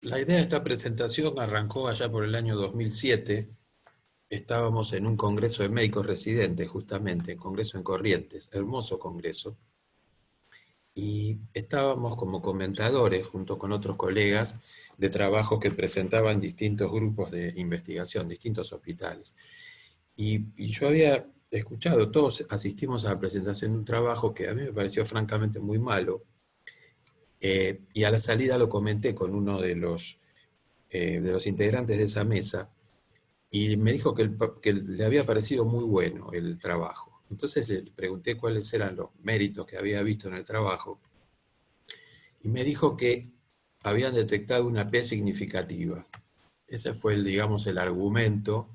La idea de esta presentación arrancó allá por el año 2007. Estábamos en un congreso de médicos residentes, justamente, congreso en Corrientes, hermoso congreso, y estábamos como comentadores junto con otros colegas de trabajo que presentaban distintos grupos de investigación, distintos hospitales. Y yo había escuchado, todos asistimos a la presentación de un trabajo que a mí me pareció francamente muy malo, y a la salida lo comenté con uno de los integrantes de esa mesa, y me dijo que le había parecido muy bueno el trabajo. Entonces le pregunté cuáles eran los méritos que había visto en el trabajo, y me dijo que habían detectado una P significativa. Ese fue, digamos, el argumento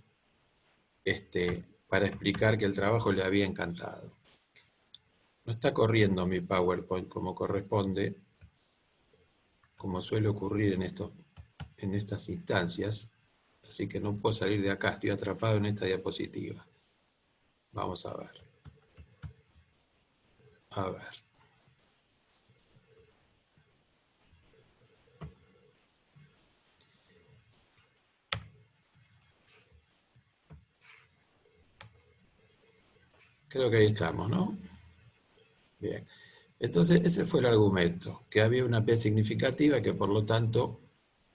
para explicar que el trabajo le había encantado. No está corriendo mi PowerPoint como corresponde, como suele ocurrir en estas instancias, así que no puedo salir de acá, estoy atrapado en esta diapositiva. Vamos a ver. A ver. Creo que ahí estamos, ¿no? Bien. Entonces, ese fue el argumento, que había una P significativa y que por lo tanto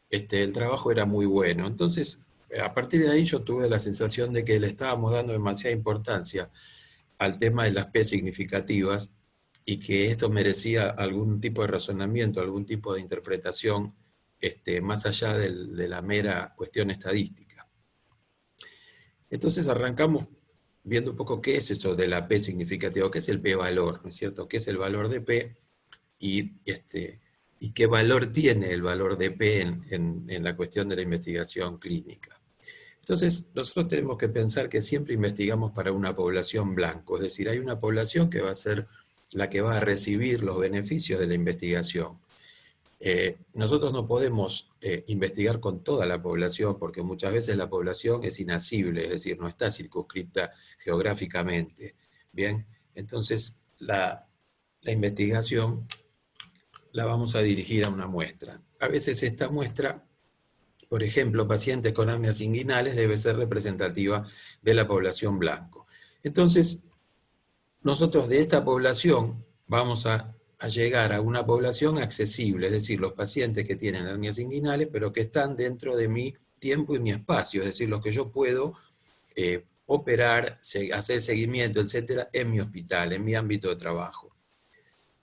el trabajo era muy bueno. Entonces, a partir de ahí yo tuve la sensación de que le estábamos dando demasiada importancia al tema de las P significativas y que esto merecía algún tipo de razonamiento, algún tipo de interpretación, más allá de la mera cuestión estadística. Entonces arrancamos viendo un poco qué es esto de la P significativa, qué es el P-valor, ¿no es cierto? ¿Qué es el valor de P? Y qué valor tiene el valor de P en la cuestión de la investigación clínica. Entonces, nosotros tenemos que pensar que siempre investigamos para una población blanco, es decir, hay una población que va a ser la que va a recibir los beneficios de la investigación. Nosotros no podemos investigar con toda la población porque muchas veces la población es inasible, es decir, no está circunscripta geográficamente. Bien, entonces la investigación la vamos a dirigir a una muestra. A veces esta muestra, por ejemplo, pacientes con hernias inguinales, debe ser representativa de la población blanco. Entonces, nosotros de esta población vamos a llegar a una población accesible, es decir, los pacientes que tienen hernias inguinales, pero que están dentro de mi tiempo y mi espacio, es decir, los que yo puedo operar, hacer seguimiento, etcétera, en mi hospital, en mi ámbito de trabajo.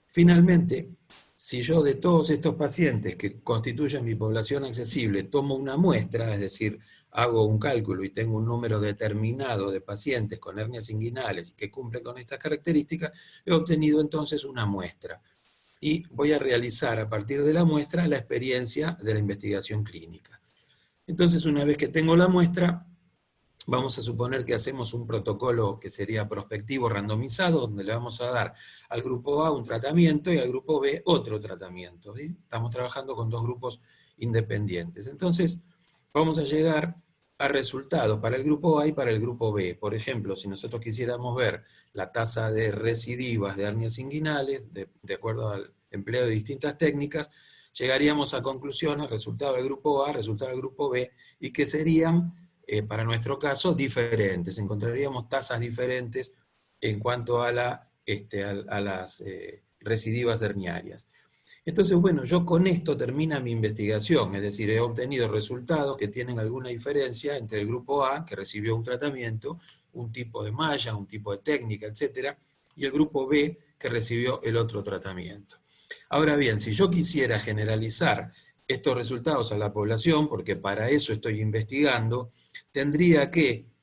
Finalmente, si yo de todos estos pacientes que constituyen mi población accesible tomo una muestra, es decir, hago un cálculo y tengo un número determinado de pacientes con hernias inguinales que cumplen con estas características, he obtenido entonces una muestra. Y voy a realizar a partir de la muestra la experiencia de la investigación clínica. Entonces, una vez que tengo la muestra, vamos a suponer que hacemos un protocolo que sería prospectivo randomizado, donde le vamos a dar al grupo A un tratamiento y al grupo B otro tratamiento. ¿Sí? Estamos trabajando con dos grupos independientes. Entonces, vamos a llegar a resultados para el grupo A y para el grupo B. Por ejemplo, si nosotros quisiéramos ver la tasa de recidivas de hernias inguinales, de acuerdo al empleo de distintas técnicas, llegaríamos a conclusiones, resultado del grupo A, resultado del grupo B, y que serían para nuestro caso, diferentes. Encontraríamos tasas diferentes en cuanto a las recidivas herniarias. Entonces, bueno, yo con esto termina mi investigación, es decir, he obtenido resultados que tienen alguna diferencia entre el grupo A, que recibió un tratamiento, un tipo de malla, un tipo de técnica, etcétera, y el grupo B, que recibió el otro tratamiento. Ahora bien, si yo quisiera generalizar estos resultados a la población, porque para eso estoy investigando, tendría que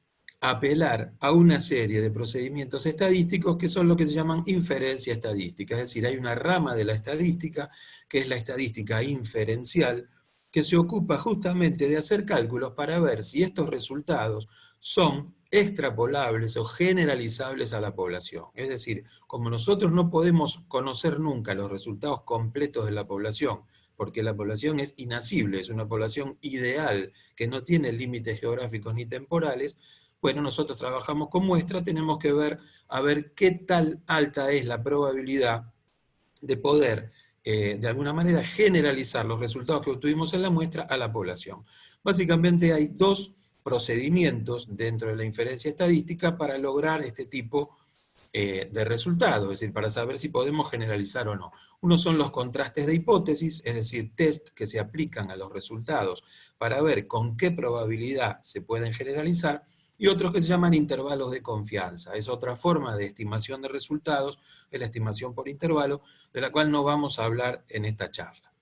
apelar a una serie de procedimientos estadísticos que son lo que se llaman inferencia estadística, es decir, hay una rama de la estadística, que es la estadística inferencial, que se ocupa justamente de hacer cálculos para ver si estos resultados son extrapolables o generalizables a la población. Es decir, como nosotros no podemos conocer nunca los resultados completos de la población, porque la población es inasible, es una población ideal, que no tiene límites geográficos ni temporales, bueno, nosotros trabajamos con muestra, tenemos que ver a ver qué tal alta es la probabilidad de poder de alguna manera, generalizar los resultados que obtuvimos en la muestra a la población. Básicamente hay dos procedimientos dentro de la inferencia estadística para lograr este tipo de resultados, es decir, para saber si podemos generalizar o no. Uno son los contrastes de hipótesis, es decir, test que se aplican a los resultados para ver con qué probabilidad se pueden generalizar, y otros que se llaman intervalos de confianza. Es otra forma de estimación de resultados, es la estimación por intervalo, de la cual no vamos a hablar en esta charla.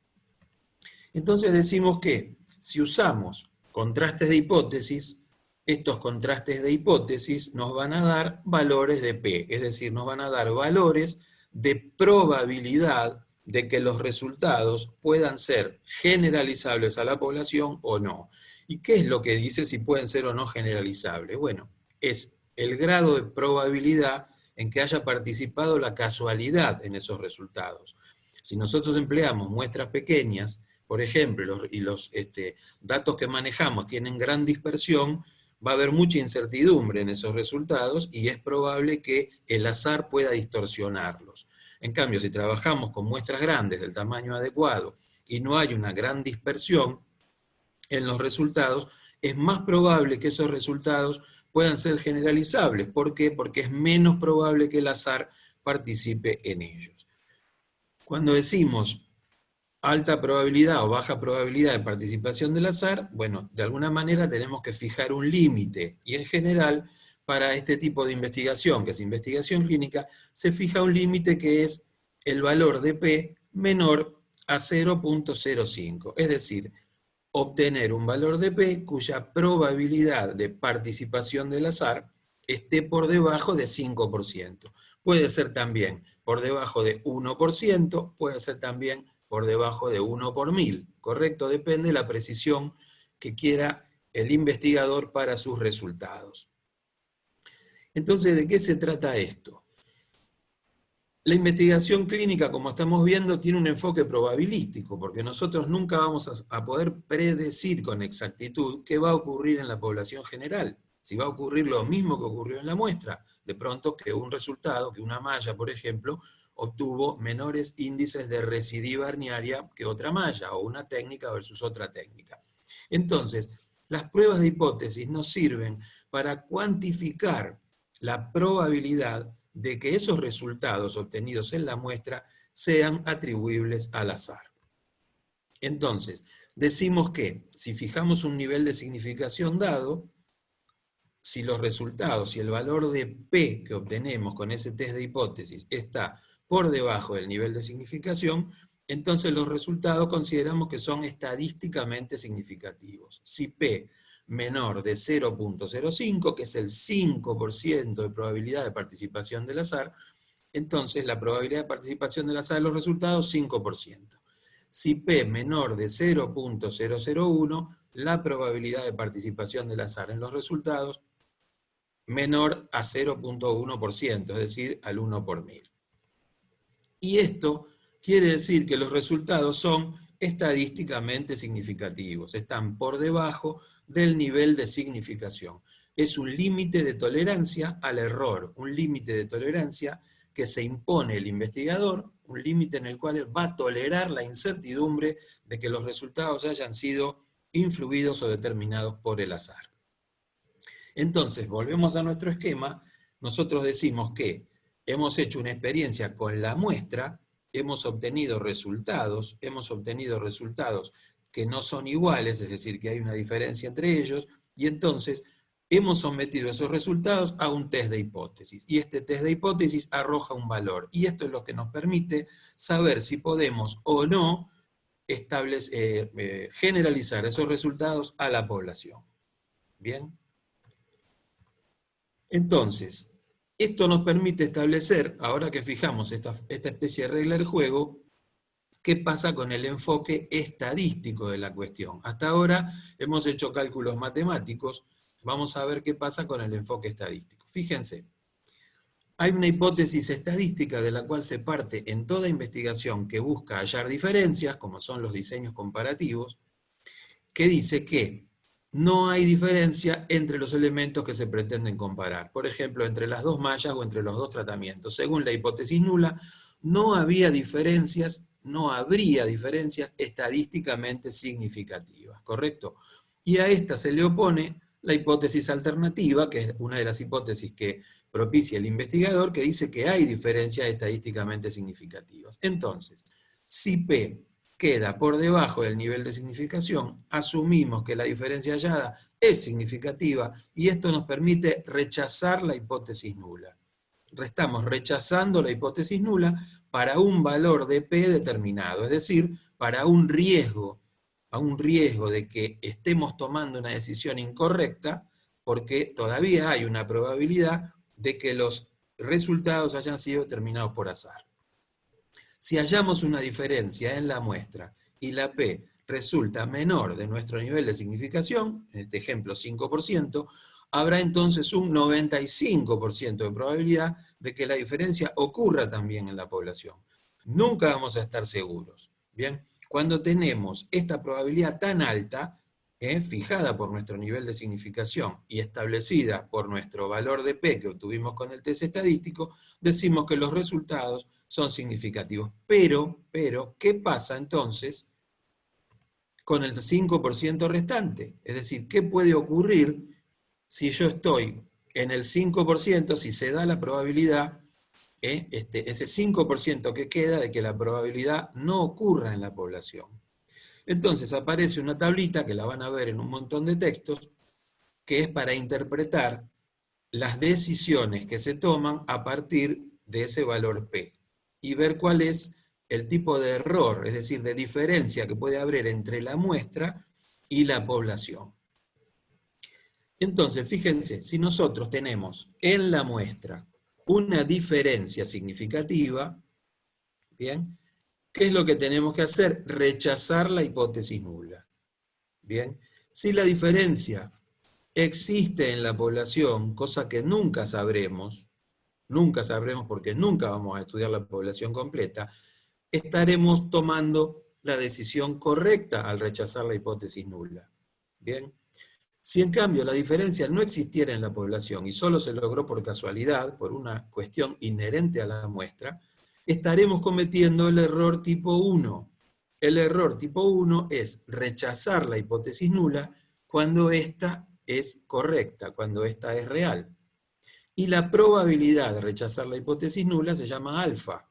Entonces decimos que si usamos contrastes de hipótesis, estos contrastes de hipótesis nos van a dar valores de P, es decir, nos van a dar valores de probabilidad de que los resultados puedan ser generalizables a la población o no. ¿Y qué es lo que dice si pueden ser o no generalizables? Bueno, es el grado de probabilidad en que haya participado la casualidad en esos resultados. Si nosotros empleamos muestras pequeñas, por ejemplo, y los datos que manejamos tienen gran dispersión, va a haber mucha incertidumbre en esos resultados y es probable que el azar pueda distorsionarlos. En cambio, si trabajamos con muestras grandes del tamaño adecuado y no hay una gran dispersión en los resultados, es más probable que esos resultados puedan ser generalizables. ¿Por qué? Porque es menos probable que el azar participe en ellos. Cuando decimos alta probabilidad o baja probabilidad de participación del azar, bueno, de alguna manera tenemos que fijar un límite, y en general, para este tipo de investigación, que es investigación clínica, se fija un límite que es el valor de P menor a 0.05, es decir, obtener un valor de P cuya probabilidad de participación del azar esté por debajo de 5%. Puede ser también por debajo de 1%, puede ser también por debajo de 1 por 1000, ¿correcto? Depende de la precisión que quiera el investigador para sus resultados. Entonces, ¿de qué se trata esto? La investigación clínica, como estamos viendo, tiene un enfoque probabilístico, porque nosotros nunca vamos a poder predecir con exactitud qué va a ocurrir en la población general. Si va a ocurrir lo mismo que ocurrió en la muestra, de pronto que un resultado, que una malla, por ejemplo, obtuvo menores índices de recidiva herniaria que otra malla, o una técnica versus otra técnica. Entonces, las pruebas de hipótesis nos sirven para cuantificar la probabilidad de que esos resultados obtenidos en la muestra sean atribuibles al azar. Entonces, decimos que si fijamos un nivel de significación dado, si los resultados, si el valor de P que obtenemos con ese test de hipótesis está por debajo del nivel de significación, entonces los resultados consideramos que son estadísticamente significativos. Si P menor de 0.05, que es el 5% de probabilidad de participación del azar, entonces la probabilidad de participación del azar en los resultados, 5%. Si P menor de 0.001, la probabilidad de participación del azar en los resultados, menor a 0.1%, es decir, al 1 por 1000. Y esto quiere decir que los resultados son estadísticamente significativos, están por debajo del nivel de significación. Es un límite de tolerancia al error, un límite de tolerancia que se impone el investigador, un límite en el cual va a tolerar la incertidumbre de que los resultados hayan sido influidos o determinados por el azar. Entonces, volvemos a nuestro esquema, nosotros decimos que hemos hecho una experiencia con la muestra, hemos obtenido resultados que no son iguales, es decir, que hay una diferencia entre ellos, y entonces hemos sometido esos resultados a un test de hipótesis, y este test de hipótesis arroja un valor, y esto es lo que nos permite saber si podemos o no generalizar esos resultados a la población. ¿Bien? Entonces, esto nos permite establecer, ahora que fijamos esta especie de regla del juego, qué pasa con el enfoque estadístico de la cuestión. Hasta ahora hemos hecho cálculos matemáticos, vamos a ver qué pasa con el enfoque estadístico. Fíjense, hay una hipótesis estadística de la cual se parte en toda investigación que busca hallar diferencias, como son los diseños comparativos, que dice que no hay diferencia entre los elementos que se pretenden comparar. Por ejemplo, entre las dos mallas o entre los dos tratamientos. Según la hipótesis nula, no había diferencias no habría diferencias estadísticamente significativas, ¿correcto? Y a esta se le opone la hipótesis alternativa, que es una de las hipótesis que propicia el investigador, que dice que hay diferencias estadísticamente significativas. Entonces, si P queda por debajo del nivel de significación, asumimos que la diferencia hallada es significativa y esto nos permite rechazar la hipótesis nula. Estamos rechazando la hipótesis nula para un valor de P determinado, es decir, para un riesgo, a un riesgo de que estemos tomando una decisión incorrecta, porque todavía hay una probabilidad de que los resultados hayan sido determinados por azar. Si hallamos una diferencia en la muestra y la P resulta menor de nuestro nivel de significación, en este ejemplo 5%, habrá entonces un 95% de probabilidad de que la diferencia ocurra también en la población. Nunca vamos a estar seguros. Bien, cuando tenemos esta probabilidad tan alta, fijada por nuestro nivel de significación y establecida por nuestro valor de P que obtuvimos con el test estadístico, decimos que los resultados son significativos. Pero, ¿qué pasa entonces con el 5% restante? Es decir, ¿qué puede ocurrir si yo estoy en el 5%, si se da la probabilidad, ese 5% que queda de que la probabilidad no ocurra en la población? Entonces aparece una tablita, que la van a ver en un montón de textos, que es para interpretar las decisiones que se toman a partir de ese valor P, y ver cuál es el tipo de error, es decir, de diferencia que puede haber entre la muestra y la población. Entonces, fíjense, si nosotros tenemos en la muestra una diferencia significativa, ¿bien? ¿Qué es lo que tenemos que hacer? Rechazar la hipótesis nula. Bien, si la diferencia existe en la población, cosa que nunca sabremos porque nunca vamos a estudiar la población completa, estaremos tomando la decisión correcta al rechazar la hipótesis nula. Bien, si en cambio la diferencia no existiera en la población y solo se logró por casualidad, por una cuestión inherente a la muestra, estaremos cometiendo el error tipo 1. El error tipo 1 es rechazar la hipótesis nula cuando ésta es correcta, cuando ésta es real. Y la probabilidad de rechazar la hipótesis nula se llama alfa.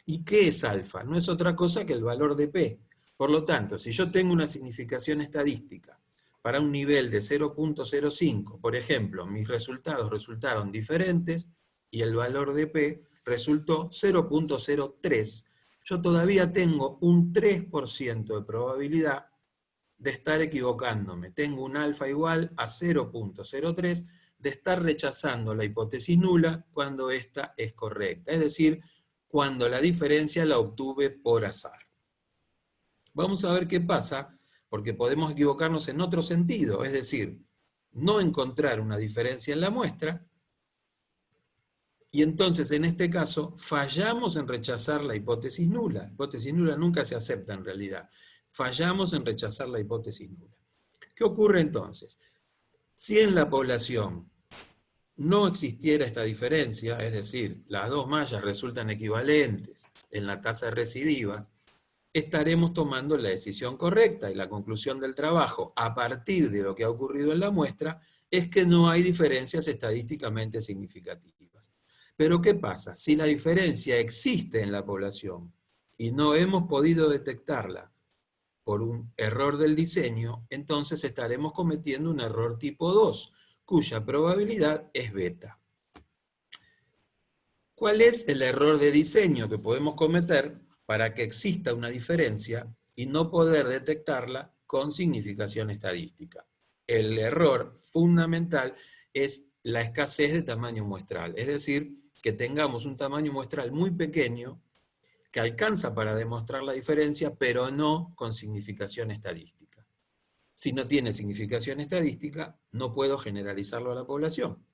¿Y qué es alfa? No es otra cosa que el valor de P. Por lo tanto, si yo tengo una significación estadística para un nivel de 0.05, por ejemplo, mis resultados resultaron diferentes y el valor de P resultó 0.03, yo todavía tengo un 3% de probabilidad de estar equivocándome. Tengo un alfa igual a 0.03 de estar rechazando la hipótesis nula cuando esta es correcta. Es decir, cuando la diferencia la obtuve por azar. Vamos a ver qué pasa, porque podemos equivocarnos en otro sentido, es decir, no encontrar una diferencia en la muestra, y entonces en este caso fallamos en rechazar la hipótesis nula. La hipótesis nula nunca se acepta en realidad. Fallamos en rechazar la hipótesis nula. ¿Qué ocurre entonces? Si en la población no existiera esta diferencia, es decir, las dos mallas resultan equivalentes en la tasa de recidivas, estaremos tomando la decisión correcta y la conclusión del trabajo a partir de lo que ha ocurrido en la muestra es que no hay diferencias estadísticamente significativas. Pero ¿qué pasa? Si la diferencia existe en la población y no hemos podido detectarla por un error del diseño, entonces estaremos cometiendo un error tipo 2, cuya probabilidad es beta. ¿Cuál es el error de diseño que podemos cometer para que exista una diferencia y no poder detectarla con significación estadística? El error fundamental es la escasez de tamaño muestral, es decir, que tengamos un tamaño muestral muy pequeño que alcanza para demostrar la diferencia, pero no con significación estadística. Si no tiene significación estadística, no puedo generalizarlo a la población,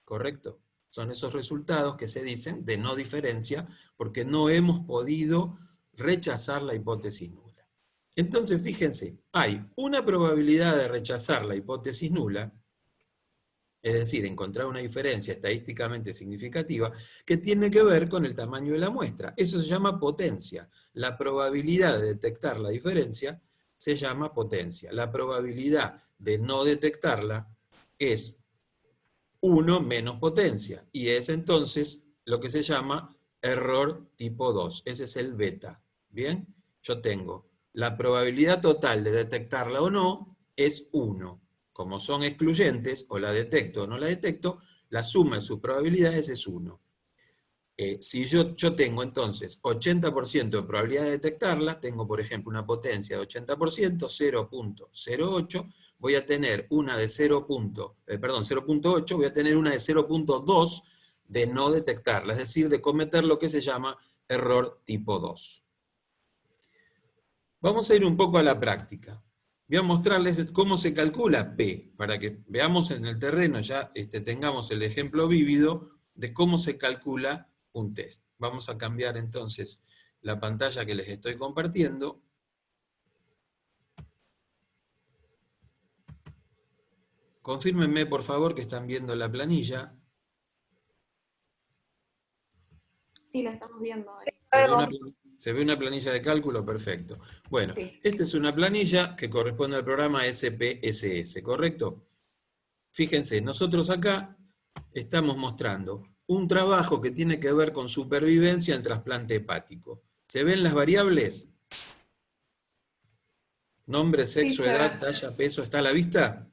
¿correcto? Son esos resultados que se dicen de no diferencia porque no hemos podido rechazar la hipótesis nula. Entonces, fíjense, hay una probabilidad de rechazar la hipótesis nula Es decir, encontrar una diferencia estadísticamente significativa que tiene que ver con el tamaño de la muestra. Eso se llama potencia. La probabilidad de detectar la diferencia se llama potencia. La probabilidad de no detectarla es 1 menos potencia, y es entonces lo que se llama error tipo 2. Ese es el beta. ¿Bien? Yo tengo la probabilidad total de detectarla o no es 1. Como son excluyentes, o la detecto o no la detecto, la suma de sus probabilidades es 1. Si yo tengo entonces 80% de probabilidad de detectarla, tengo por ejemplo una potencia de 80%, 0.08, voy a tener una de 0.8, voy a tener una de 0.2 de no detectarla, es decir, de cometer lo que se llama error tipo 2. Vamos a ir un poco a la práctica. Voy a mostrarles cómo se calcula P, para que veamos en el terreno, ya tengamos el ejemplo vívido de cómo se calcula un test. Vamos a cambiar entonces la pantalla que les estoy compartiendo. Confírmenme, por favor, que están viendo la planilla. Sí, la estamos viendo ahí. ¿Se ve una planilla de cálculo? Perfecto. Bueno, Sí. esta es una planilla que corresponde al programa SPSS, ¿correcto? Fíjense, nosotros acá estamos mostrando un trabajo que tiene que ver con supervivencia en trasplante hepático. ¿Se ven las variables? Nombre, Sí, sexo, se edad, ve. talla, peso, ¿está a la vista?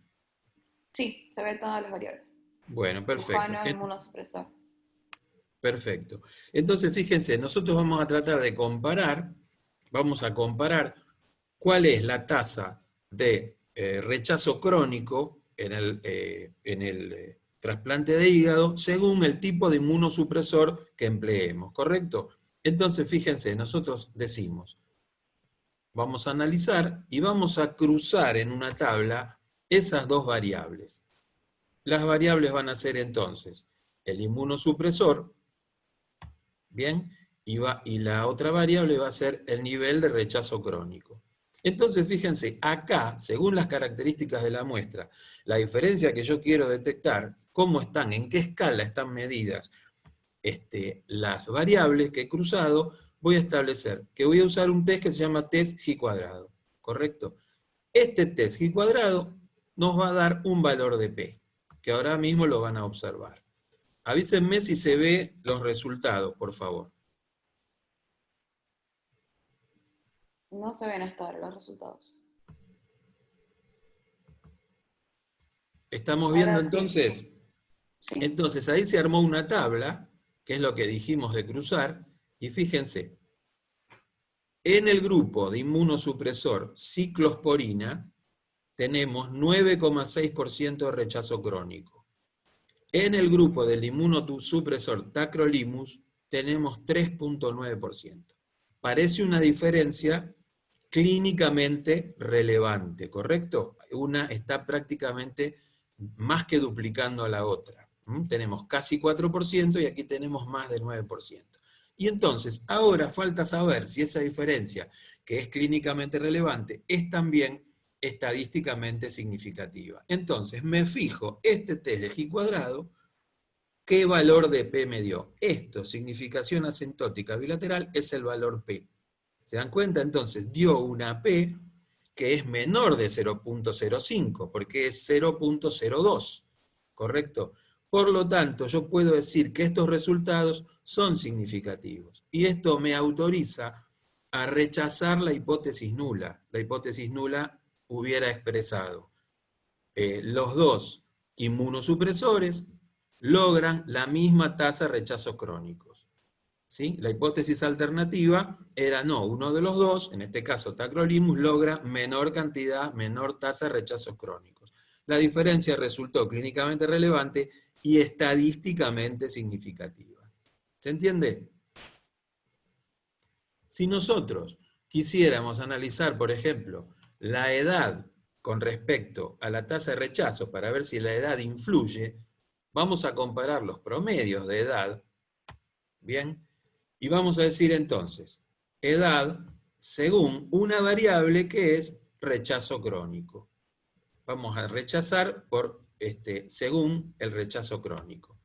Sí, se ve todas las variables. Bueno, perfecto. Glucano, inmunosupresor. Perfecto. Entonces, fíjense, nosotros vamos a tratar de comparar, vamos a comparar cuál es la tasa de rechazo crónico en el trasplante de hígado según el tipo de inmunosupresor que empleemos, ¿correcto? Entonces, fíjense, nosotros decimos, vamos a analizar y vamos a cruzar en una tabla esas dos variables. Las variables van a ser entonces el inmunosupresor, ¿bien? Y la otra variable va a ser el nivel de rechazo crónico. Entonces, fíjense, acá, según las características de la muestra, la diferencia que yo quiero detectar, cómo están, en qué escala están medidas las variables que he cruzado, voy a establecer que voy a usar un test que se llama test G cuadrado, ¿correcto? Este test G cuadrado nos va a dar un valor de P, que ahora mismo lo van a observar. Avísenme si se ve los resultados, por favor. No se ven hasta ahora los resultados. ¿Estamos viendo Ahora sí. entonces? Sí. Entonces ahí se armó una tabla, que es lo que dijimos de cruzar, y fíjense, en el grupo de inmunosupresor ciclosporina tenemos 9,6% de rechazo crónico. En el grupo del inmunosupresor tacrolimus tenemos 3,9%. Parece una diferencia clínicamente relevante, ¿correcto? Una está prácticamente más que duplicando a la otra. Tenemos casi 4% y aquí tenemos más del 9%. Y entonces, ahora falta saber si esa diferencia, que es clínicamente relevante, es también estadísticamente significativa. Entonces, me fijo este test de G cuadrado, ¿qué valor de P me dio? Esto, significación asintótica bilateral, es el valor P. ¿Se dan cuenta? Entonces, dio una P que es menor de 0.05, porque es 0.02, ¿correcto? Por lo tanto, yo puedo decir que estos resultados son significativos. Y esto me autoriza a rechazar la hipótesis nula. La hipótesis nula hubiera expresado los dos inmunosupresores logran la misma tasa de rechazos crónicos. ¿Sí? La hipótesis alternativa era no, uno de los dos, en este caso tacrolimus, logra menor cantidad, menor tasa de rechazos crónicos. La diferencia resultó clínicamente relevante y estadísticamente significativa. ¿Se entiende? Si nosotros quisiéramos analizar, por ejemplo, la edad con respecto a la tasa de rechazo para ver si la edad influye, vamos a comparar los promedios de edad, ¿bien? Y vamos a decir entonces, edad según una variable que es rechazo crónico. Vamos a rechazar por según el rechazo crónico.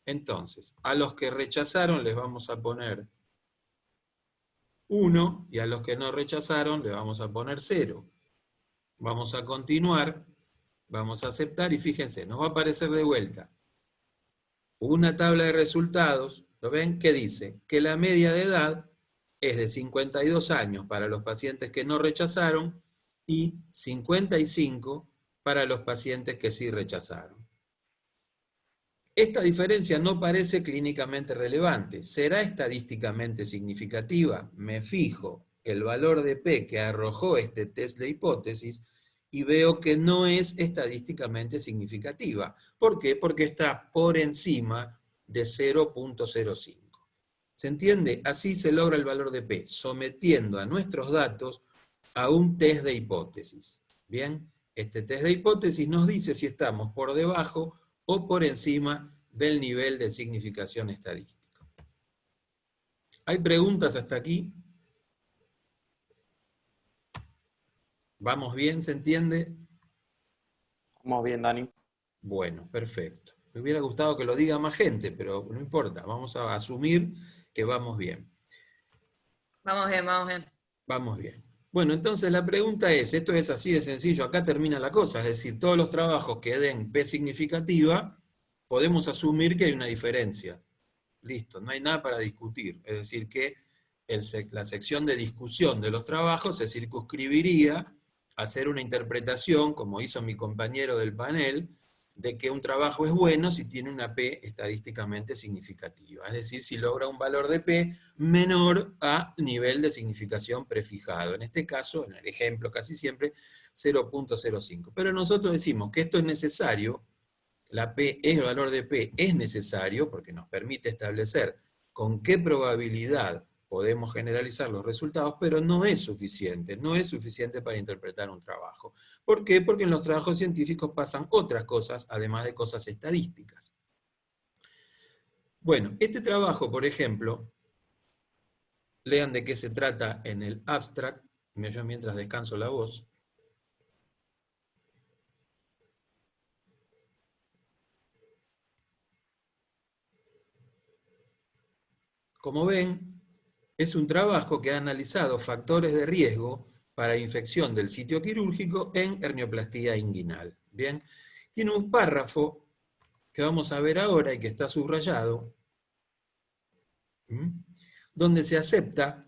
Entonces, a los que rechazaron les vamos a poner 1 y a los que no rechazaron les vamos a poner 0. Vamos a continuar, vamos a aceptar y fíjense, nos va a aparecer de vuelta una tabla de resultados, ¿lo ven? Que dice que la media de edad es de 52 años para los pacientes que no rechazaron y 55 para los pacientes que sí rechazaron. Esta diferencia no parece clínicamente relevante. ¿Será estadísticamente significativa? Me fijo el valor de P que arrojó este test de hipótesis y veo que no es estadísticamente significativa. ¿Por qué? Porque está por encima de 0.05. ¿Se entiende? Así se logra el valor de P, sometiendo a nuestros datos a un test de hipótesis. Bien, este test de hipótesis nos dice si estamos por debajo o por encima del nivel de significación estadístico. ¿Hay preguntas hasta aquí? ¿Vamos bien? ¿Se entiende? Vamos bien, Dani. Bueno, perfecto. Me hubiera gustado que lo diga más gente, pero no importa, vamos a asumir que vamos bien. Vamos bien, vamos bien. Vamos bien. Bueno, entonces la pregunta es, esto es así de sencillo, acá termina la cosa, es decir, todos los trabajos que den P significativa, podemos asumir que hay una diferencia. Listo, no hay nada para discutir. Es decir, que la sección de discusión de los trabajos se circunscribiría a hacer una interpretación, como hizo mi compañero del panel, de que un trabajo es bueno si tiene una P estadísticamente significativa. Es decir, si logra un valor de P menor a nivel de significación prefijado. En este caso, en el ejemplo casi siempre, 0.05. Pero nosotros decimos que esto es necesario, el valor de P es necesario porque nos permite establecer con qué probabilidad podemos generalizar los resultados, pero no es suficiente para interpretar un trabajo. ¿Por qué? Porque en los trabajos científicos pasan otras cosas, además de cosas estadísticas. Bueno, este trabajo, por ejemplo, lean de qué se trata en el abstract, yo mientras descanso la voz. Como ven, es un trabajo que ha analizado factores de riesgo para infección del sitio quirúrgico en hernioplastia inguinal. Bien, tiene un párrafo que vamos a ver ahora y que está subrayado, donde se acepta,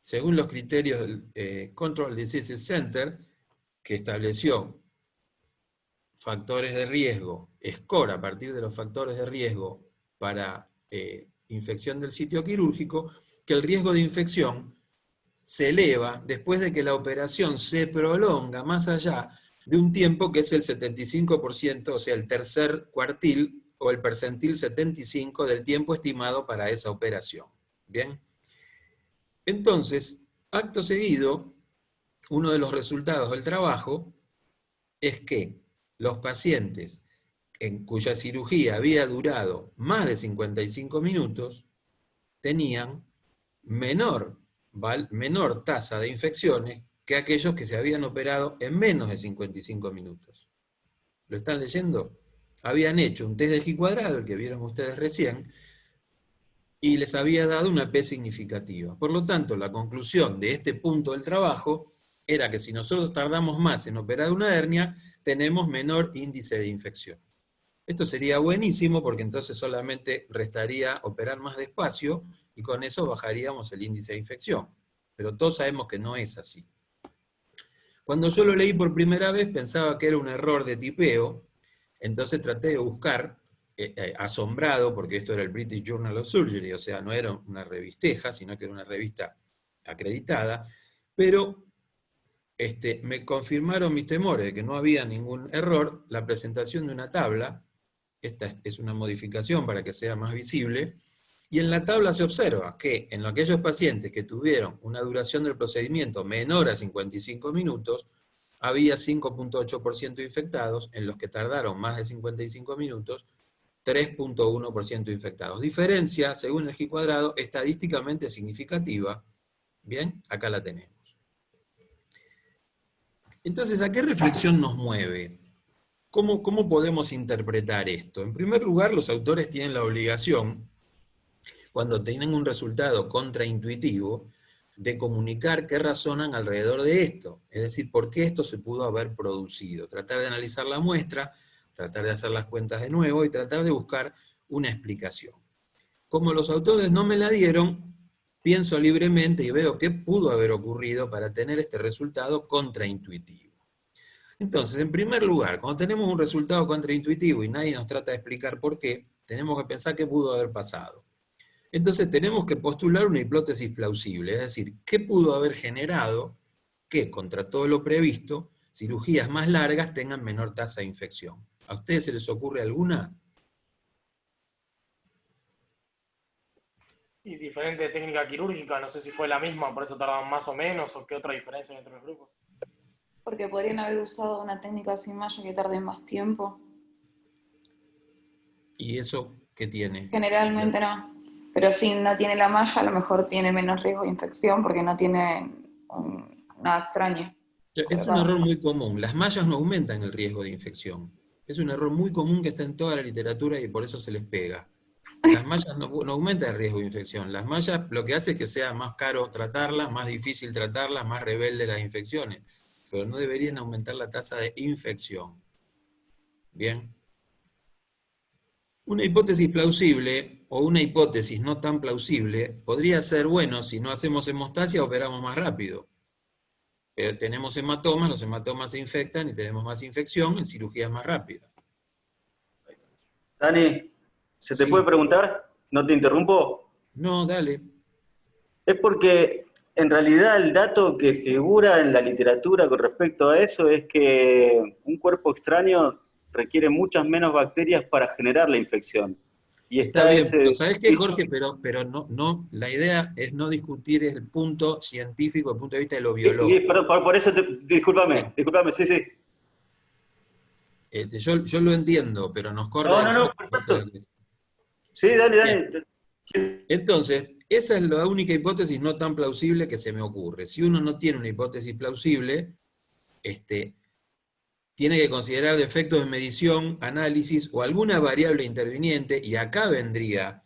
según los criterios del Control Diseases Center, que estableció factores de riesgo, score a partir de los factores de riesgo para infección del sitio quirúrgico, que el riesgo de infección se eleva después de que la operación se prolonga más allá de un tiempo que es el 75%, o sea, el tercer cuartil o el percentil 75 del tiempo estimado para esa operación. ¿Bien? Entonces, acto seguido, uno de los resultados del trabajo es que los pacientes en cuya cirugía había durado más de 55 minutos tenían menor tasa de infecciones que aquellos que se habían operado en menos de 55 minutos. ¿Lo están leyendo? Habían hecho un test de G cuadrado, el que vieron ustedes recién, y les había dado una P significativa. Por lo tanto, la conclusión de este punto del trabajo era que si nosotros tardamos más en operar una hernia, tenemos menor índice de infección. Esto sería buenísimo porque entonces solamente restaría operar más despacio y con eso bajaríamos el índice de infección. Pero todos sabemos que no es así. Cuando yo lo leí por primera vez pensaba que era un error de tipeo, entonces traté de buscar, asombrado, porque esto era el British Journal of Surgery, o sea, no era una revisteja, sino que era una revista acreditada, pero me confirmaron mis temores de que no había ningún error, la presentación de una tabla. Esta es una modificación para que sea más visible, y en la tabla se observa que en aquellos pacientes que tuvieron una duración del procedimiento menor a 55 minutos, había 5.8% infectados, en los que tardaron más de 55 minutos, 3.1% infectados. Diferencia, según el G cuadrado, estadísticamente significativa. Bien, acá la tenemos. Entonces, ¿a qué reflexión nos mueve? ¿Cómo podemos interpretar esto? En primer lugar, los autores tienen la obligación, cuando tienen un resultado contraintuitivo, de comunicar qué razonan alrededor de esto. Es decir, por qué esto se pudo haber producido. Tratar de analizar la muestra, tratar de hacer las cuentas de nuevo y tratar de buscar una explicación. Como los autores no me la dieron, pienso libremente y veo qué pudo haber ocurrido para tener este resultado contraintuitivo. Entonces, en primer lugar, cuando tenemos un resultado contraintuitivo y nadie nos trata de explicar por qué, tenemos que pensar qué pudo haber pasado. Entonces tenemos que postular una hipótesis plausible, es decir, qué pudo haber generado que, contra todo lo previsto, cirugías más largas tengan menor tasa de infección. ¿A ustedes se les ocurre alguna? Y diferente técnica quirúrgica, no sé si fue la misma, por eso tardaban más o menos, o qué otra diferencia hay entre los grupos. Porque podrían haber usado una técnica sin malla que tarde más tiempo. ¿Y eso qué tiene? Generalmente no. Pero si no tiene la malla, a lo mejor tiene menos riesgo de infección porque no tiene nada extraño. Es un error muy común. Las mallas no aumentan el riesgo de infección. Es un error muy común que está en toda la literatura y por eso se les pega. Las mallas no aumentan el riesgo de infección. Las mallas lo que hace es que sea más caro tratarlas, más difícil tratarlas, más rebelde las infecciones. Pero no deberían aumentar la tasa de infección. Bien. Una hipótesis plausible o una hipótesis no tan plausible podría ser, bueno, si no hacemos hemostasia operamos más rápido. Pero tenemos hematomas, los hematomas se infectan y tenemos más infección, en cirugía es más rápida. Dani, ¿se te Sí. puede preguntar? ¿No te interrumpo? No, dale. Es porque en realidad el dato que figura en la literatura con respecto a eso es que un cuerpo extraño requiere muchas menos bacterias para generar la infección. Y Está bien, ese pero ¿sabés qué, dicho- Jorge? Pero no, la idea es no discutir el punto científico, el punto de vista de lo biológico. Perdón, por eso, discúlpame, sí, sí. Yo lo entiendo, pero nos corre No, del no, no, foco. perfecto. Sí, dale. Entonces, esa es la única hipótesis no tan plausible que se me ocurre. Si uno no tiene una hipótesis plausible, tiene que considerar defectos de medición, análisis o alguna variable interviniente, y acá vendría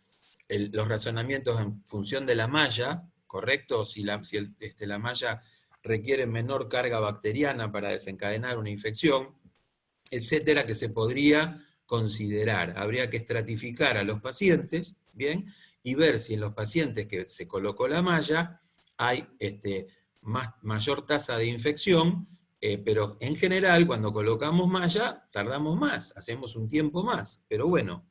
los razonamientos en función de la malla, ¿correcto? Si la malla requiere menor carga bacteriana para desencadenar una infección, etcétera, que se podría considerar. Habría que estratificar a los pacientes, ¿bien? Y ver si en los pacientes que se colocó la malla hay mayor tasa de infección, pero en general cuando colocamos malla tardamos más, hacemos un tiempo más. Pero bueno,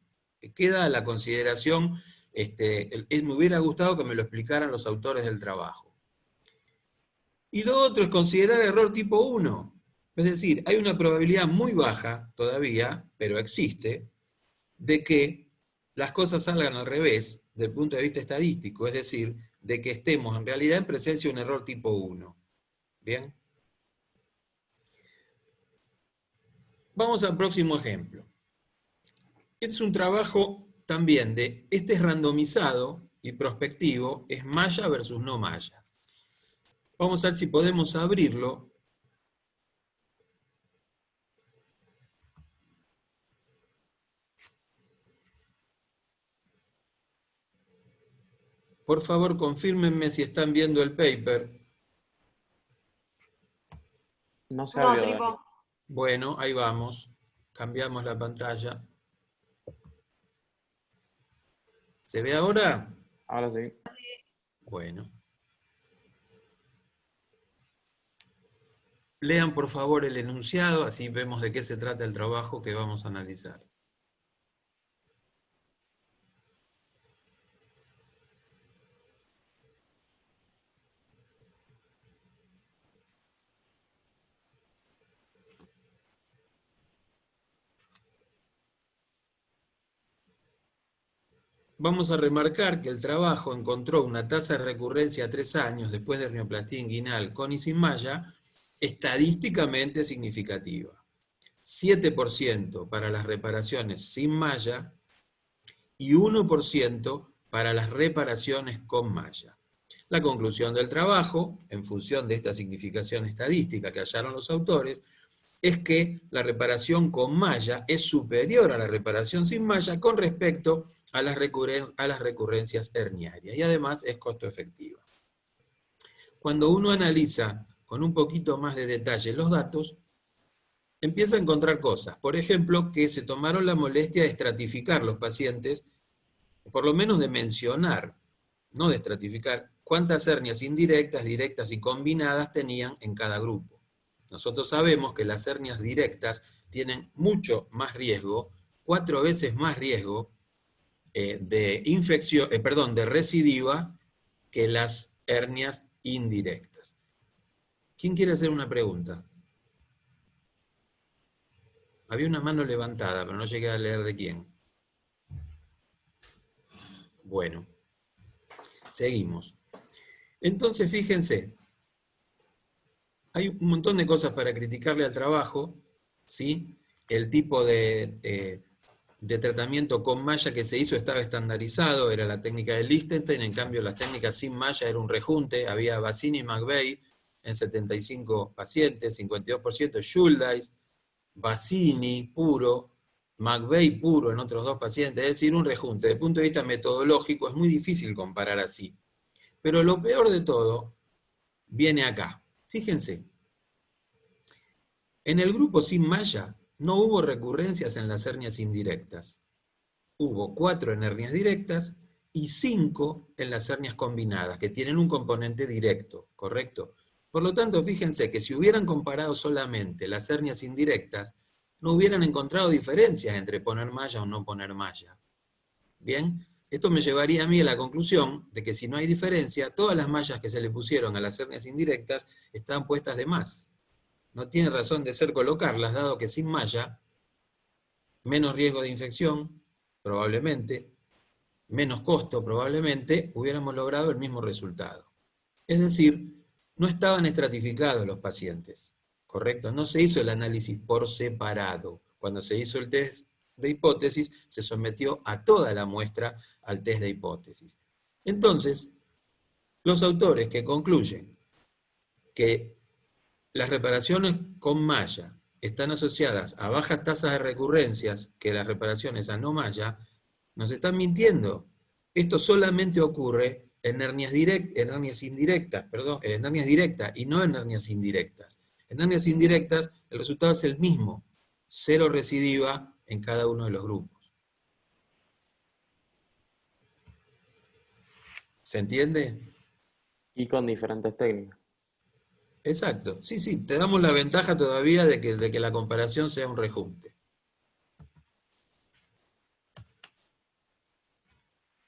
queda la consideración, me hubiera gustado que me lo explicaran los autores del trabajo. Y lo otro es considerar error tipo 1. Es decir, hay una probabilidad muy baja todavía, pero existe, de que las cosas salgan al revés desde el punto de vista estadístico, es decir, de que estemos en realidad en presencia de un error tipo 1. ¿Bien? Vamos al próximo ejemplo. Este es un trabajo también este es randomizado y prospectivo, es malla versus no malla. Vamos a ver si podemos abrirlo. Por favor, confírmenme si están viendo el paper. No se No, abrió, tipo. Dani. Bueno, ahí vamos. Cambiamos la pantalla. ¿Se ve ahora? Ahora sí. Bueno. Lean por favor el enunciado, así vemos de qué se trata el trabajo que vamos a analizar. Vamos a remarcar que el trabajo encontró una tasa de recurrencia a 3 años después de rinoplastía inguinal con y sin malla estadísticamente significativa. 7% para las reparaciones sin malla y 1% para las reparaciones con malla. La conclusión del trabajo, en función de esta significación estadística que hallaron los autores, es que la reparación con malla es superior a la reparación sin malla con respecto a las recurrencias herniarias, y además es costo efectiva. Cuando uno analiza con un poquito más de detalle los datos, empieza a encontrar cosas. Por ejemplo, que se tomaron la molestia de estratificar los pacientes, por lo menos de mencionar, no de estratificar, cuántas hernias indirectas, directas y combinadas tenían en cada grupo. Nosotros sabemos que las hernias directas tienen mucho más riesgo, 4 veces más riesgo de infección, de recidiva que las hernias indirectas. ¿Quién quiere hacer una pregunta? Había una mano levantada, pero no llegué a leer de quién. Bueno, seguimos. Entonces, fíjense, hay un montón de cosas para criticarle al trabajo, ¿sí? El tipo de tratamiento con malla que se hizo estaba estandarizado, era la técnica de Lichtenstein, en cambio las técnicas sin malla era un rejunte, había Bassini y McVeigh en 75 pacientes, 52%, Schuldeis, Bassini puro, McVeigh puro en otros 2 pacientes, es decir, un rejunte. Desde el punto de vista metodológico es muy difícil comparar así. Pero lo peor de todo viene acá. Fíjense, en el grupo sin malla no hubo recurrencias en las hernias indirectas. Hubo 4 en hernias directas y 5 en las hernias combinadas, que tienen un componente directo, ¿correcto? Por lo tanto, fíjense que si hubieran comparado solamente las hernias indirectas, no hubieran encontrado diferencias entre poner malla o no poner malla. ¿Bien? Esto me llevaría a mí a la conclusión de que si no hay diferencia, todas las mallas que se le pusieron a las hernias indirectas están puestas de más. No tiene razón de ser colocarlas, dado que sin malla, menos riesgo de infección, probablemente, menos costo, probablemente, hubiéramos logrado el mismo resultado. Es decir, no estaban estratificados los pacientes, ¿correcto? No se hizo el análisis por separado. Cuando se hizo el test de hipótesis, se sometió a toda la muestra al test de hipótesis. Entonces, los autores que concluyen que las reparaciones con malla están asociadas a bajas tasas de recurrencias que las reparaciones a no malla, nos están mintiendo. Esto solamente ocurre en hernias directas y no en hernias indirectas. En hernias indirectas el resultado es el mismo, 0 recidiva en cada uno de los grupos. ¿Se entiende? Y con diferentes técnicas. Exacto, sí, te damos la ventaja todavía de que la comparación sea un rejunte.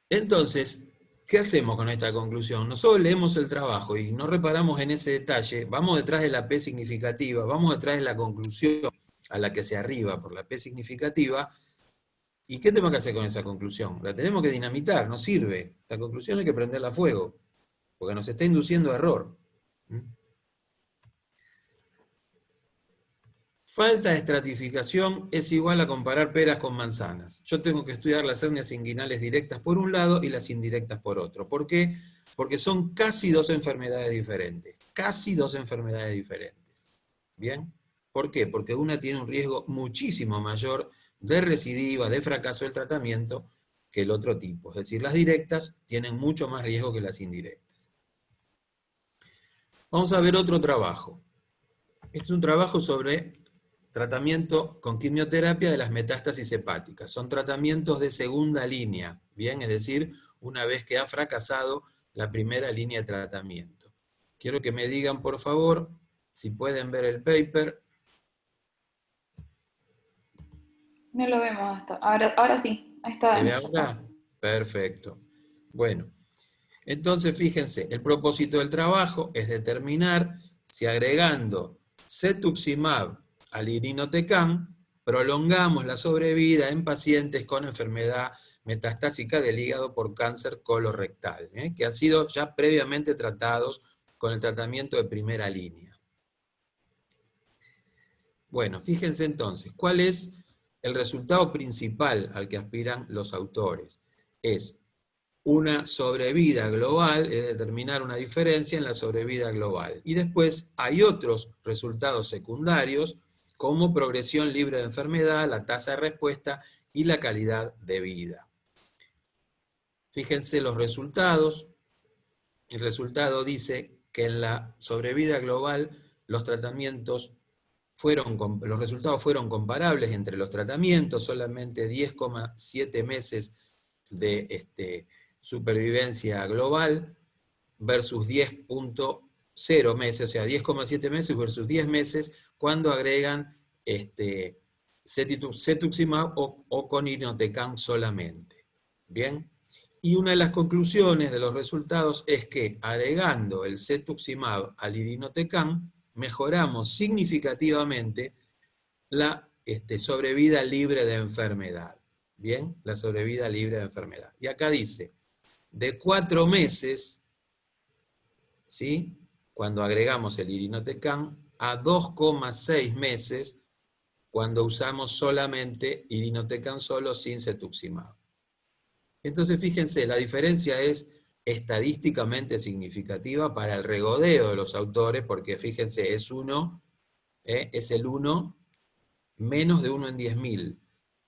Entonces, ¿qué hacemos con esta conclusión? Nosotros leemos el trabajo y no reparamos en ese detalle, vamos detrás de la P significativa, vamos detrás de la conclusión a la que se arriba por la P significativa, ¿y qué tenemos que hacer con esa conclusión? La tenemos que dinamitar, no sirve. La conclusión hay que prenderla a fuego, porque nos está induciendo a error. Falta de estratificación es igual a comparar peras con manzanas. Yo tengo que estudiar las hernias inguinales directas por un lado y las indirectas por otro. ¿Por qué? Porque son casi 2 enfermedades diferentes. Casi 2 enfermedades diferentes. ¿Bien? ¿Por qué? Porque una tiene un riesgo muchísimo mayor de recidiva, de fracaso del tratamiento, que el otro tipo. Es decir, las directas tienen mucho más riesgo que las indirectas. Vamos a ver otro trabajo. Este es un trabajo sobre tratamiento con quimioterapia de las metástasis hepáticas. Son tratamientos de segunda línea, ¿bien? Es decir, una vez que ha fracasado la primera línea de tratamiento. Quiero que me digan, por favor, si pueden ver el paper. No lo vemos hasta ahora sí. Ahí está. ¿Se ve ahora? Perfecto. Bueno, entonces fíjense, el propósito del trabajo es determinar si agregando cetuximab al irinotecan prolongamos la sobrevida en pacientes con enfermedad metastásica del hígado por cáncer colorectal, que han sido ya previamente tratados con el tratamiento de primera línea. Bueno, fíjense entonces, ¿cuál es el resultado principal al que aspiran los autores? Es una sobrevida global, es determinar una diferencia en la sobrevida global. Y después hay otros resultados secundarios, como progresión libre de enfermedad, la tasa de respuesta y la calidad de vida. Fíjense los resultados. El resultado dice que en la sobrevida global los resultados fueron comparables entre los tratamientos, solamente 10,7 meses de supervivencia global versus 10,0 meses, o sea, 10,7 meses versus 10 meses cuando agregan cetuximab o con irinotecan solamente. Bien. Y una de las conclusiones de los resultados es que agregando el cetuximab al irinotecan, mejoramos significativamente la sobrevida libre de enfermedad. Bien, la sobrevida libre de enfermedad. Y acá dice, de 4 meses, ¿sí?, cuando agregamos el irinotecan, a 2,6 meses cuando usamos solamente irinotecan solo sin cetuximab. Entonces, fíjense, la diferencia es estadísticamente significativa para el regodeo de los autores, porque fíjense, es el 1 menos de 1 en 10.000,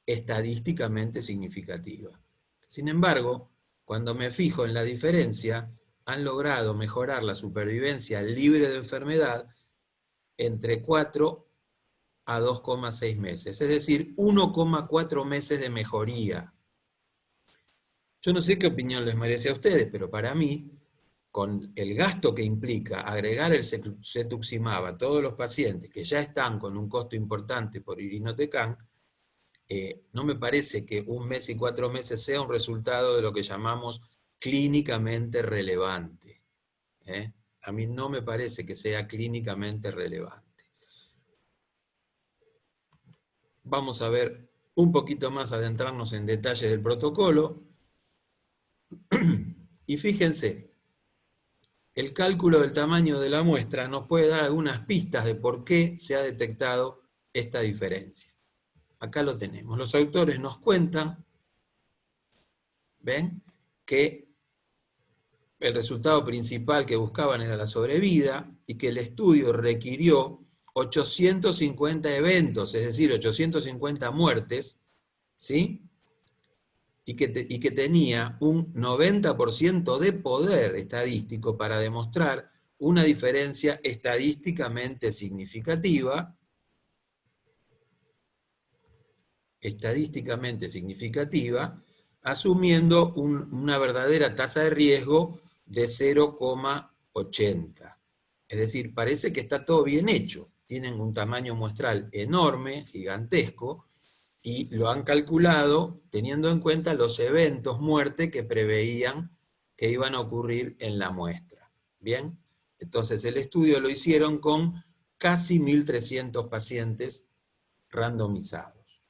estadísticamente significativa. Sin embargo, cuando me fijo en la diferencia, han logrado mejorar la supervivencia libre de enfermedad entre 4 a 2,6 meses, es decir, 1,4 meses de mejoría. Yo no sé qué opinión les merece a ustedes, pero para mí, con el gasto que implica agregar el cetuximab a todos los pacientes que ya están con un costo importante por irinotecan, no me parece que 1 mes y 4 meses sea un resultado de lo que llamamos clínicamente relevante. A mí no me parece que sea clínicamente relevante. Vamos a ver un poquito más, adentrarnos en detalles del protocolo. Y fíjense, el cálculo del tamaño de la muestra nos puede dar algunas pistas de por qué se ha detectado esta diferencia. Acá lo tenemos. Los autores nos cuentan, ¿ven?, que el resultado principal que buscaban era la sobrevida y que el estudio requirió 850 eventos, es decir, 850 muertes, ¿sí?, y que tenía un 90% de poder estadístico para demostrar una diferencia estadísticamente significativa, asumiendo una verdadera tasa de riesgo de 0,80. Es decir, parece que está todo bien hecho. Tienen un tamaño muestral enorme, gigantesco, y lo han calculado teniendo en cuenta los eventos muerte que preveían que iban a ocurrir en la muestra. ¿Bien? Entonces el estudio lo hicieron con casi 1.300 pacientes randomizados.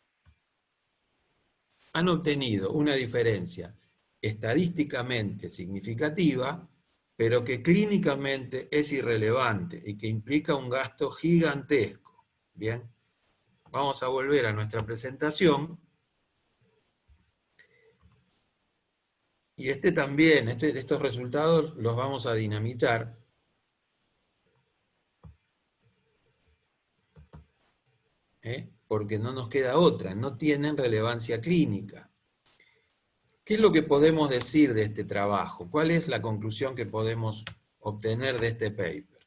Han obtenido una diferencia estadísticamente significativa, pero que clínicamente es irrelevante y que implica un gasto gigantesco. ¿Bien? Vamos a volver a nuestra presentación. Y estos resultados los vamos a dinamitar. Porque no nos queda otra, no tienen relevancia clínica. ¿Qué es lo que podemos decir de este trabajo? ¿Cuál es la conclusión que podemos obtener de este paper?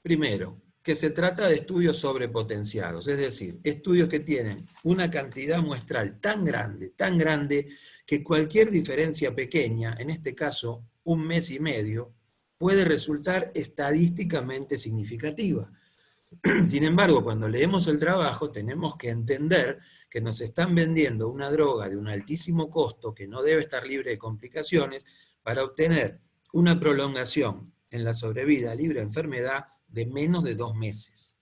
Primero, que se trata de estudios sobrepotenciados, es decir, estudios que tienen una cantidad muestral tan grande, que cualquier diferencia pequeña, en este caso 1 mes y medio, puede resultar estadísticamente significativa. Sin embargo, cuando leemos el trabajo, tenemos que entender que nos están vendiendo una droga de un altísimo costo, que no debe estar libre de complicaciones, para obtener una prolongación en la sobrevida libre de enfermedad de menos de 2 meses.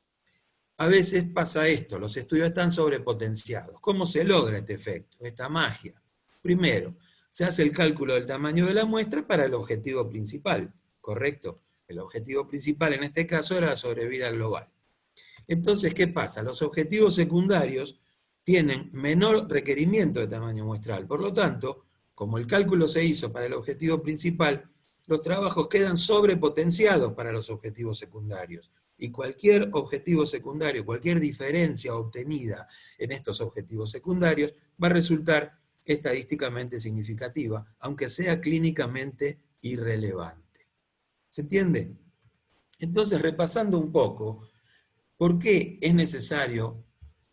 A veces pasa esto, los estudios están sobrepotenciados. ¿Cómo se logra este efecto, esta magia? Primero, se hace el cálculo del tamaño de la muestra para el objetivo principal, ¿correcto? El objetivo principal en este caso era la sobrevida global. Entonces, ¿qué pasa? Los objetivos secundarios tienen menor requerimiento de tamaño muestral. Por lo tanto, como el cálculo se hizo para el objetivo principal, los trabajos quedan sobrepotenciados para los objetivos secundarios. Y cualquier objetivo secundario, cualquier diferencia obtenida en estos objetivos secundarios va a resultar estadísticamente significativa, aunque sea clínicamente irrelevante. ¿Se entiende? Entonces, repasando un poco, ¿por qué es necesario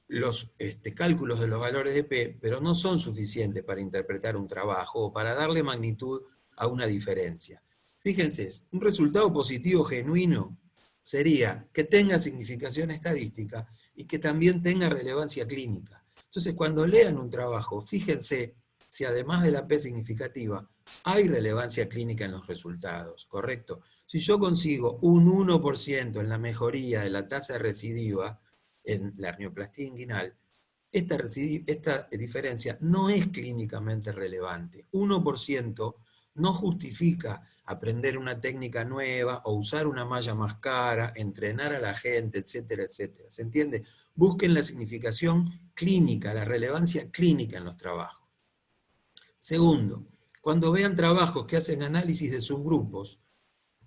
los cálculos de los valores de P, pero no son suficientes para interpretar un trabajo o para darle magnitud a una diferencia? Fíjense, un resultado positivo genuino sería que tenga significación estadística y que también tenga relevancia clínica. Entonces, cuando lean un trabajo, fíjense si además de la P significativa, hay relevancia clínica en los resultados, ¿correcto? Si yo consigo un 1% en la mejoría de la tasa recidiva en la hernioplastia inguinal, esta diferencia no es clínicamente relevante. 1% no justifica aprender una técnica nueva o usar una malla más cara, entrenar a la gente, etcétera, etcétera. ¿Se entiende? Busquen la significación clínica, la relevancia clínica en los trabajos. Segundo, cuando vean trabajos que hacen análisis de subgrupos,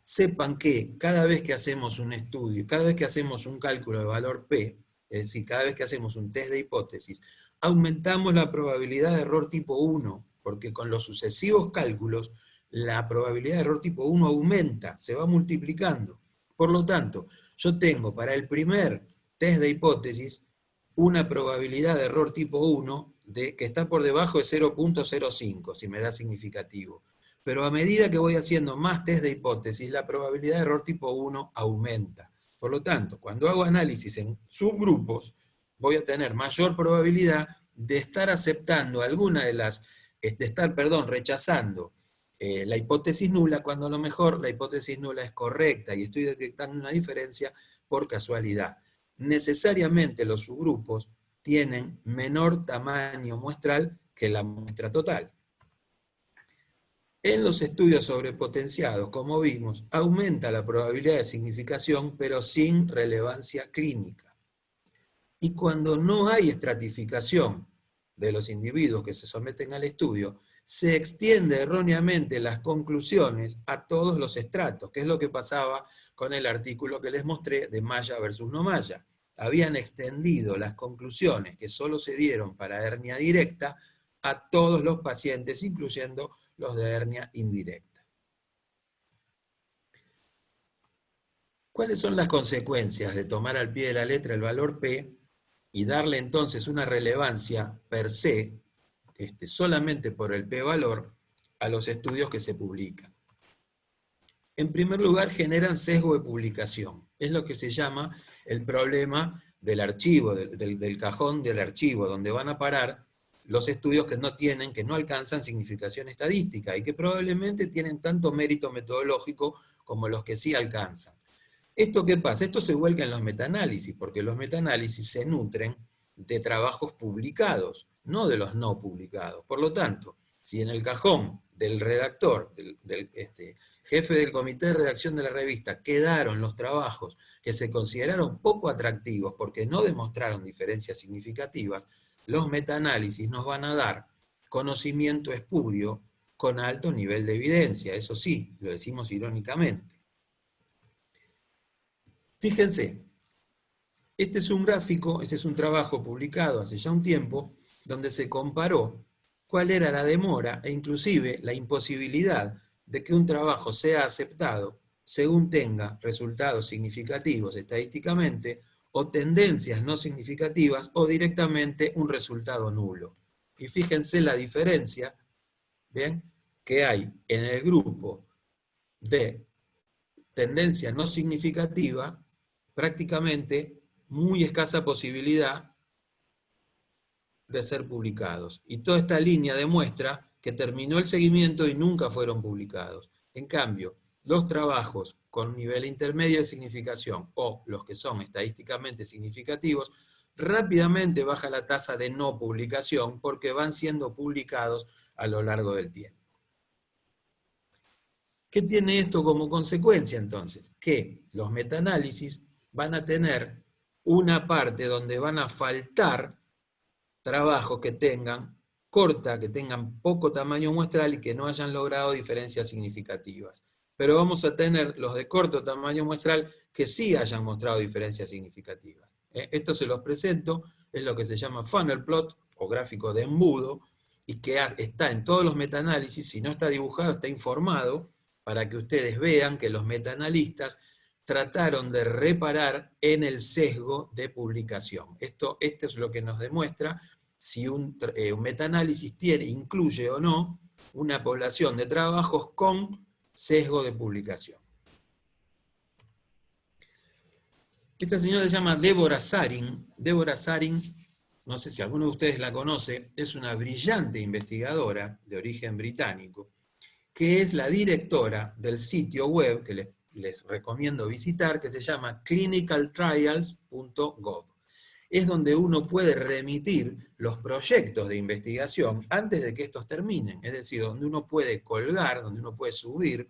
sepan que cada vez que hacemos un estudio, cada vez que hacemos un cálculo de valor P, es decir, cada vez que hacemos un test de hipótesis, aumentamos la probabilidad de error tipo 1, porque con los sucesivos cálculos, la probabilidad de error tipo 1 aumenta, se va multiplicando. Por lo tanto, yo tengo para el primer test de hipótesis una probabilidad de error tipo 1 que está por debajo de 0.05, si me da significativo. Pero a medida que voy haciendo más test de hipótesis, la probabilidad de error tipo 1 aumenta. Por lo tanto, cuando hago análisis en subgrupos, voy a tener mayor probabilidad de estar aceptando alguna de las, rechazando la hipótesis nula, cuando a lo mejor la hipótesis nula es correcta y estoy detectando una diferencia por casualidad. Necesariamente los subgrupos tienen menor tamaño muestral que la muestra total. En los estudios sobrepotenciados, como vimos, aumenta la probabilidad de significación, pero sin relevancia clínica. Y cuando no hay estratificación de los individuos que se someten al estudio, se extiende erróneamente las conclusiones a todos los estratos, que es lo que pasaba con el artículo que les mostré de malla versus no malla. Habían extendido las conclusiones que solo se dieron para hernia directa a todos los pacientes, incluyendo los de hernia indirecta. ¿Cuáles son las consecuencias de tomar al pie de la letra el valor P y darle entonces una relevancia per se, solamente por el P-valor, a los estudios que se publican? En primer lugar, generan sesgo de publicación. Es lo que se llama el problema del archivo, del cajón del archivo, donde van a parar los estudios que no alcanzan significación estadística y que probablemente tienen tanto mérito metodológico como los que sí alcanzan. ¿Esto qué pasa? Esto se vuelca en los metaanálisis, porque los metaanálisis se nutren de trabajos publicados, no de los no publicados. Por lo tanto, si en el cajón del redactor, del jefe del comité de redacción de la revista, quedaron los trabajos que se consideraron poco atractivos porque no demostraron diferencias significativas, los metaanálisis nos van a dar conocimiento espurio con alto nivel de evidencia. Eso sí, lo decimos irónicamente. Fíjense, este es un gráfico, este es un trabajo publicado hace ya un tiempo, donde se comparó cuál era la demora e inclusive la imposibilidad de que un trabajo sea aceptado según tenga resultados significativos estadísticamente o tendencias no significativas o directamente un resultado nulo. Y fíjense la diferencia, ¿bien?, que hay en el grupo de tendencia no significativa, prácticamente muy escasa posibilidad de ser publicados. Y toda esta línea demuestra que terminó el seguimiento y nunca fueron publicados. En cambio, los trabajos con nivel intermedio de significación o los que son estadísticamente significativos, rápidamente baja la tasa de no publicación porque van siendo publicados a lo largo del tiempo. ¿Qué tiene esto como consecuencia entonces? Que los metaanálisis van a tener una parte donde van a faltar trabajos que tengan poco tamaño muestral y que no hayan logrado diferencias significativas. pero vamos a tener los de corto tamaño muestral que sí hayan mostrado diferencias significativas. Esto se los presento, es lo que se llama funnel plot, o gráfico de embudo, y que está en todos los metaanálisis, si no está dibujado, está informado, para que ustedes vean que los metaanalistas trataron de reparar en el sesgo de publicación. Esto es lo que nos demuestra si un metaanálisis incluye o no una población de trabajos con sesgo de publicación. Esta señora se llama Deborah Sarin. Deborah Sarin, no sé si alguno de ustedes la conoce, es una brillante investigadora de origen británico, que es la directora del sitio web que les recomiendo visitar, que se llama clinicaltrials.gov. Es donde uno puede remitir los proyectos de investigación antes de que estos terminen, es decir, donde uno puede colgar, donde uno puede subir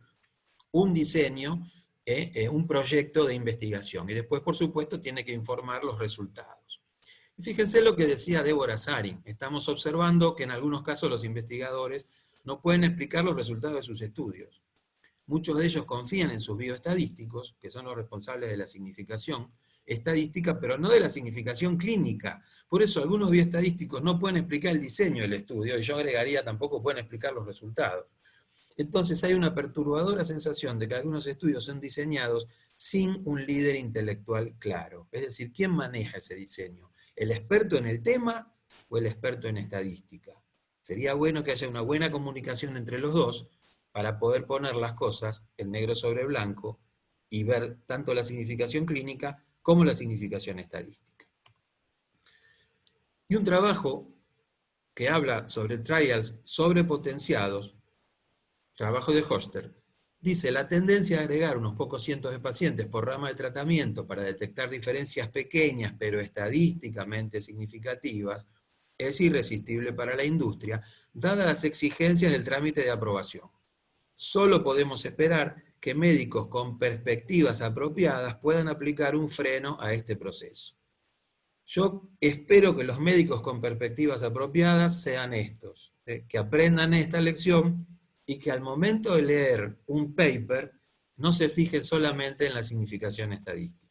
un diseño, un proyecto de investigación, y después, por supuesto, tiene que informar los resultados. Y fíjense lo que decía Deborah Sarin. Estamos observando que en algunos casos los investigadores no pueden explicar los resultados de sus estudios. Muchos de ellos confían en sus bioestadísticos, que son los responsables de la significación estadística, pero no de la significación clínica. Por eso algunos bioestadísticos no pueden explicar el diseño del estudio, y yo agregaría tampoco pueden explicar los resultados. Entonces hay una perturbadora sensación de que algunos estudios son diseñados sin un líder intelectual claro. Es decir, ¿quién maneja ese diseño? ¿El experto en el tema o el experto en estadística? Sería bueno que haya una buena comunicación entre los dos para poder poner las cosas en negro sobre blanco y ver tanto la significación clínica como la significación estadística. Y un trabajo que habla sobre trials sobrepotenciados, trabajo de Hoster, dice: la tendencia a agregar unos pocos cientos de pacientes por rama de tratamiento para detectar diferencias pequeñas pero estadísticamente significativas es irresistible para la industria, dadas las exigencias del trámite de aprobación. Solo podemos esperar que médicos con perspectivas apropiadas puedan aplicar un freno a este proceso. Yo espero que los médicos con perspectivas apropiadas sean estos, que aprendan esta lección y que al momento de leer un paper no se fijen solamente en la significación estadística.